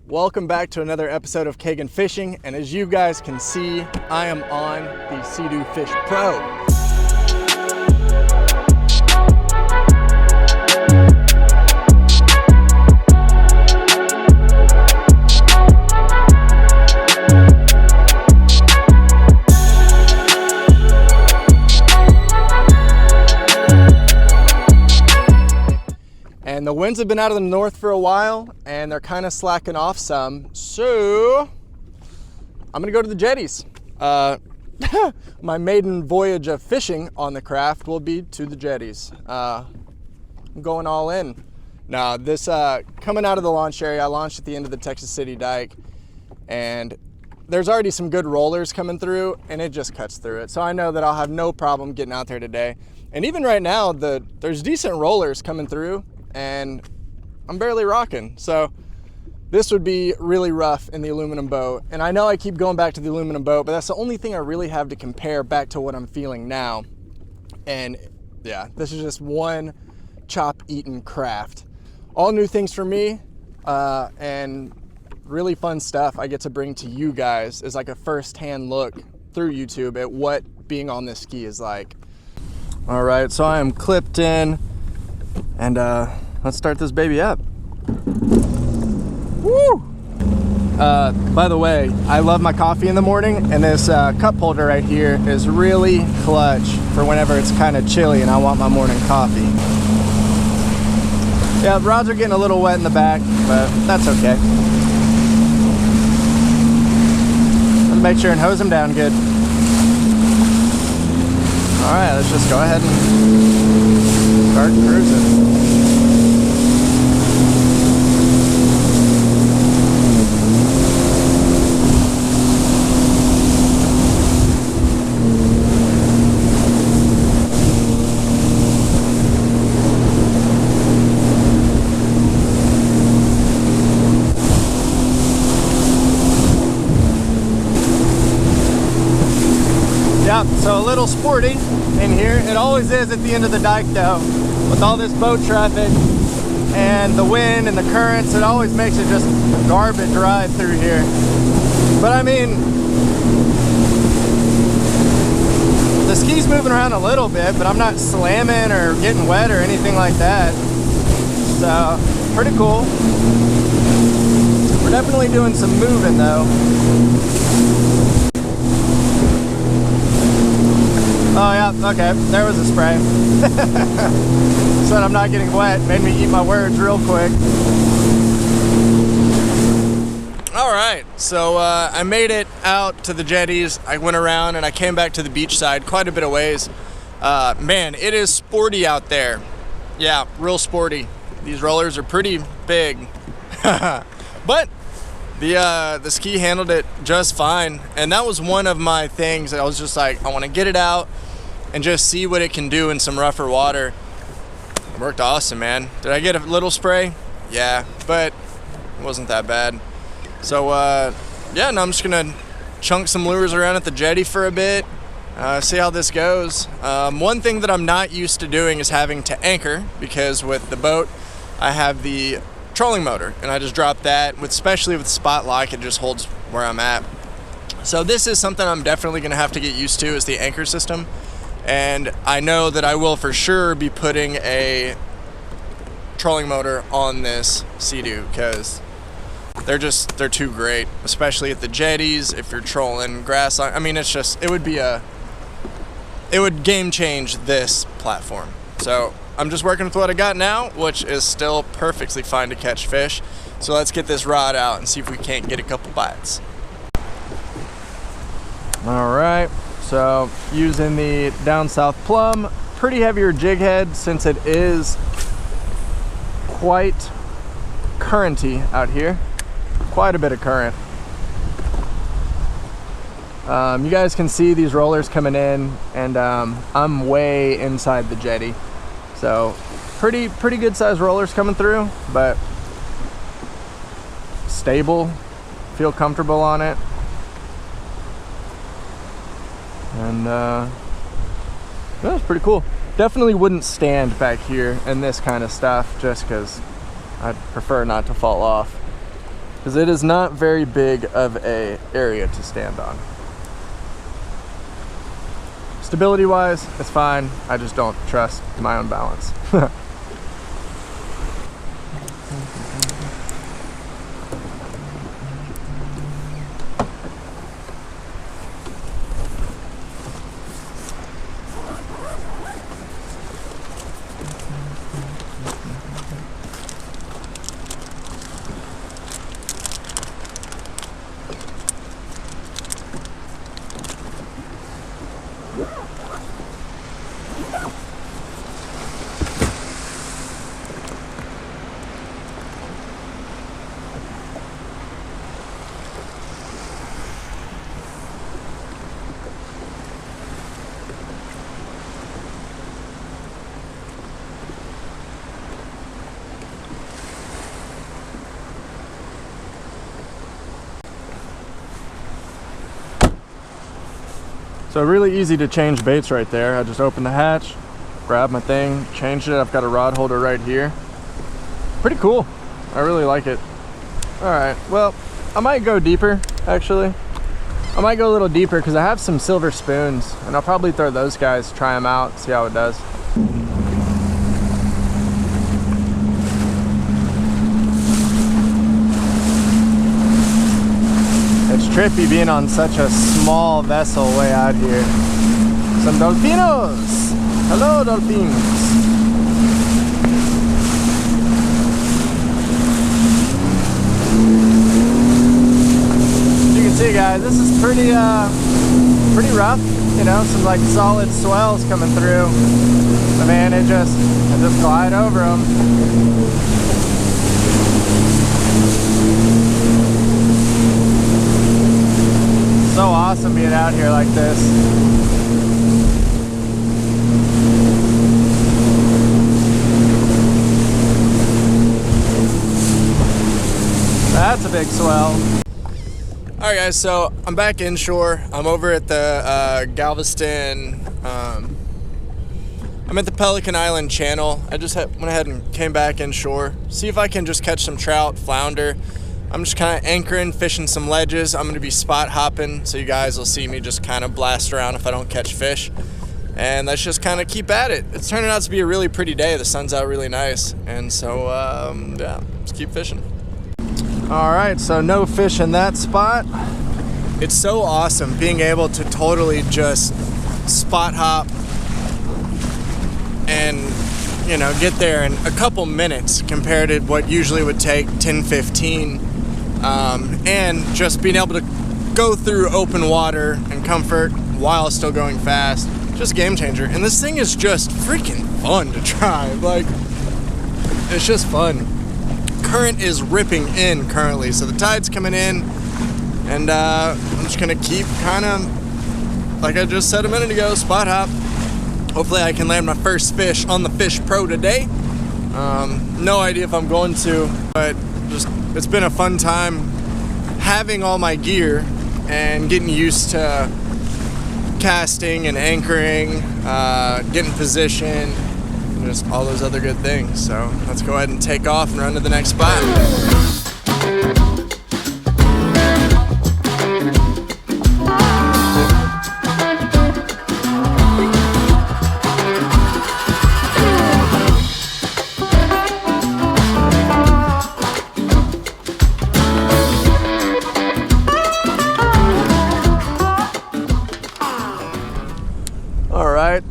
Welcome back to another episode of Kagen Fishing, and as you guys can see, I am on the Seadoo Fish Pro. And the winds have been out of the north for a while, and they're kind of slacking off some. So I'm gonna go to the jetties. My maiden voyage of fishing on the craft will be to the jetties. I'm going all in. Now this coming out of the launch area, I launched at the end of the Texas City dike, and there's already some good rollers coming through, and it just cuts through it. So I know that I'll have no problem getting out there today. And even right now, there's decent rollers coming through, and I'm barely rocking. So this would be really rough in the aluminum boat. And I know I keep going back to the aluminum boat, but that's the only thing I really have to compare back to what I'm feeling now. And yeah, this is just one chop-eaten craft. All new things for me, and really fun stuff I get to bring to you guys as like a first-hand look through YouTube at what being on this ski is like. All right, so I am clipped in, and let's start this baby up. Woo! By the way, I love my coffee in the morning, and this cup holder right here is really clutch for whenever it's kind of chilly and I want my morning coffee. Yeah, the rods are getting a little wet in the back, but that's okay. Let's make sure and hose them down good. All right, let's just go ahead and start cruising. Yeah, so a little sporty in here. It always is at the end of the dike though. With all this boat traffic and the wind and the currents, it always makes it just a garbage ride through here. But I mean, the ski's moving around a little bit, but I'm not slamming or getting wet or anything like that. So, pretty cool. We're definitely doing some moving though. Oh yeah, okay, there was a spray. Said I'm not getting wet, made me eat my words real quick. All right, so I made it out to the jetties. I went around and I came back to the beach side quite a bit of ways. Man, it is sporty out there. Yeah, real sporty. These rollers are pretty big. But the ski handled it just fine. And that was one of my things that I was just like, I want to get it out and just see what it can do in some rougher water. It worked awesome, man. Did I get a little spray? Yeah, but it wasn't that bad. So yeah, now I'm just gonna chunk some lures around at the jetty for a bit, see how this goes. One thing that I'm not used to doing is having to anchor, because with the boat I have the trolling motor, and I just drop that, especially with spot lock, it just holds where I'm at. So this is something I'm definitely gonna have to get used to, is the anchor system. And I know that I will for sure be putting a trolling motor on this Seadoo, because they're too great, especially at the jetties if you're trolling grass. I mean, it's just, it would game change this platform. So I'm just working with what I got now, which is still perfectly fine to catch fish. So let's get this rod out and see if we can't get a couple bites. All right. So using the down south plumb, pretty heavier jig head since it is quite currenty out here. Quite a bit of current. You guys can see these rollers coming in, and I'm way inside the jetty. So pretty good sized rollers coming through, but stable, feel comfortable on it. And that was pretty cool. Definitely wouldn't stand back here in this kind of stuff, just because I'd prefer not to fall off. because it is not very big of a area to stand on. Stability wise, it's fine. I just don't trust my own balance. So really easy to change baits right there. I just open the hatch, grab my thing, change it. I've got a rod holder right here. Pretty cool. I really like it. All right, well, I might go deeper, actually. I might go a little deeper because I have some silver spoons, and I'll probably throw those guys, try them out, see how it does. It's trippy being on such a small vessel way out here. Some dolphinos! Hello, dolphins! As you can see, guys, this is pretty rough. You know, some like solid swells coming through. The man, I just glide over them. So awesome being out here like this. That's a big swell. Alright guys, so I'm back inshore. I'm over at the Galveston, I'm at the Pelican Island channel. I just went ahead and came back inshore. See if I can just catch some trout, flounder. I'm just kind of anchoring, fishing some ledges. I'm going to be spot hopping, so you guys will see me just kind of blast around if I don't catch fish. And let's just kind of keep at it. It's turning out to be a really pretty day. The sun's out really nice. And so, yeah, let's keep fishing. All right, so no fish in that spot. It's so awesome being able to totally just spot hop and, you know, get there in a couple minutes compared to what usually would take 10, 15. And just being able to go through open water and comfort while still going fast, just game changer. And this thing is just freaking fun to try. Like, it's just fun. Current is ripping in currently, so the tide's coming in, and I'm just gonna keep kind of, like I just said a minute ago, spot hop. Hopefully I can land my first fish on the Fish Pro today. No idea if I'm going to, but just it's been a fun time having all my gear and getting used to casting and anchoring, getting positioned, and just all those other good things. So let's go ahead and take off and run to the next spot.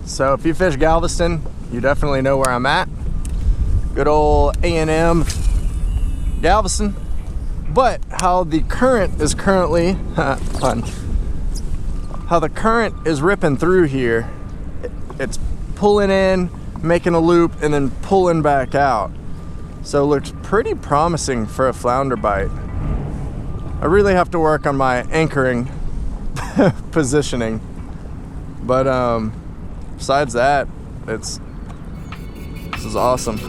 So if you fish Galveston, you definitely know where I'm at. Good old A&M Galveston. But how the current is currently, fun. How the current is ripping through here, it's pulling in, making a loop, and then pulling back out. So it looks pretty promising for a flounder bite. I really have to work on my anchoring positioning. But besides that, this is awesome.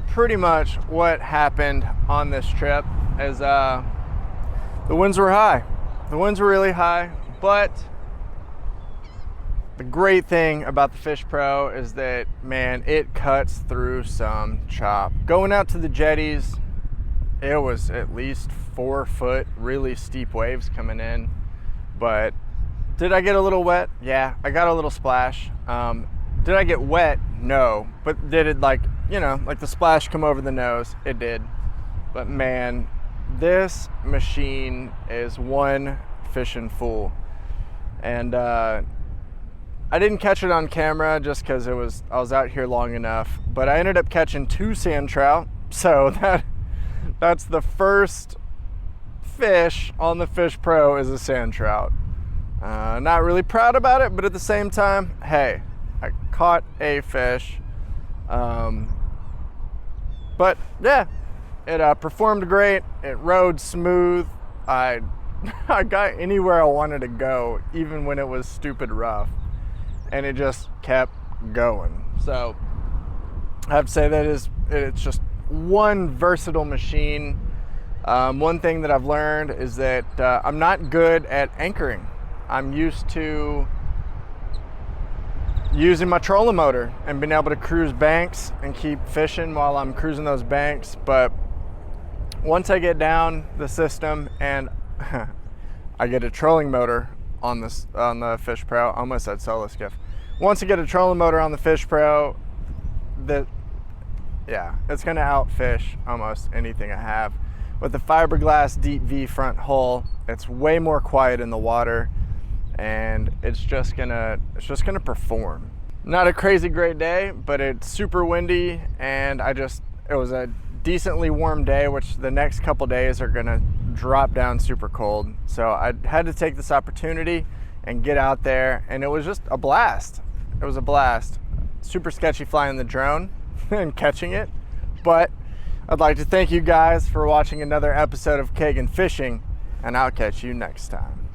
pretty much what happened on this trip. Is the winds were high. The winds were really high, but the great thing about the Fish Pro is that, man, it cuts through some chop. Going out to the jetties, it was at least 4 foot really steep waves coming in. But did I get a little wet? Yeah, I got a little splash. Did I get wet? No. But did it, like, you know, like the splash come over the nose? It did. But man, this machine is one fishing fool. And I didn't catch it on camera just because I was out here long enough. But I ended up catching 2 sand trout. So that's the first fish on the Fish Pro is a sand trout. Not really proud about it, but at the same time, hey, I caught a fish. But yeah, it performed great. It rode smooth. I got anywhere I wanted to go, even when it was stupid rough, and it just kept going. So I have to say that it's just one versatile machine. One thing that I've learned is that I'm not good at anchoring. I'm used to using my trolling motor and being able to cruise banks and keep fishing while I'm cruising those banks. But once I get down the system and I get a trolling motor on the Fish Pro, I almost said solo skiff. Once I get a trolling motor on the Fish Pro, it's gonna outfish almost anything I have. With the fiberglass deep V front hull, it's way more quiet in the water, and it's just gonna perform. Not a crazy great day, but it's super windy, and it was a decently warm day, which the next couple days are gonna drop down super cold. So I had to take this opportunity and get out there, and it was just a blast. It was a blast. Super sketchy flying the drone and catching it, but I'd like to thank you guys for watching another episode of Kagen Fishing, and I'll catch you next time.